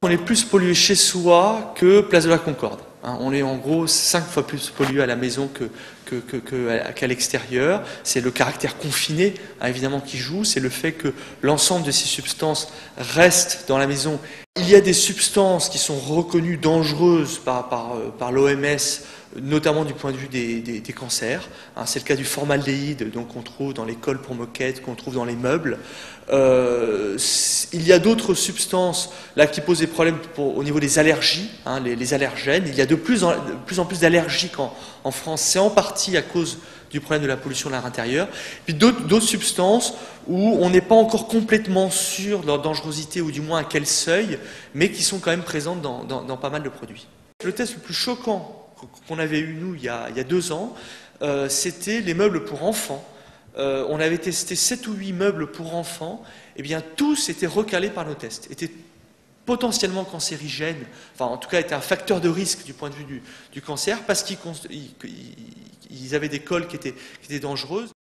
On est plus pollué chez soi que place de la Concorde. On est en gros 5 fois plus pollué à la maison qu'à l'extérieur. C'est le caractère confiné, évidemment, qui joue. C'est le fait que l'ensemble de ces substances restent dans la maison. Il y a des substances qui sont reconnues dangereuses par l'OMS, notamment du point de vue des cancers. C'est le cas du formaldéhyde, donc qu'on trouve dans les cols pour moquettes, qu'on trouve dans les meubles. Il y a d'autres substances là qui posent des problèmes au niveau des allergies, les allergènes. Il y a de plus en plus d'allergies en France. C'est en partie à cause du problème de la pollution de l'air intérieur. Puis d'autres substances où on n'est pas encore complètement sûr de leur dangerosité, ou du moins à quel seuil, mais qui sont quand même présentes dans pas mal de produits. Le test le plus choquant qu'on avait eu, nous, il y a 2 ans, c'était les meubles pour enfants. On avait testé 7 ou 8 meubles pour enfants, et bien tous étaient recalés par nos tests, étaient potentiellement cancérigènes, enfin en tout cas étaient un facteur de risque du point de vue du cancer, parce qu'ils avaient des cols qui étaient dangereuses.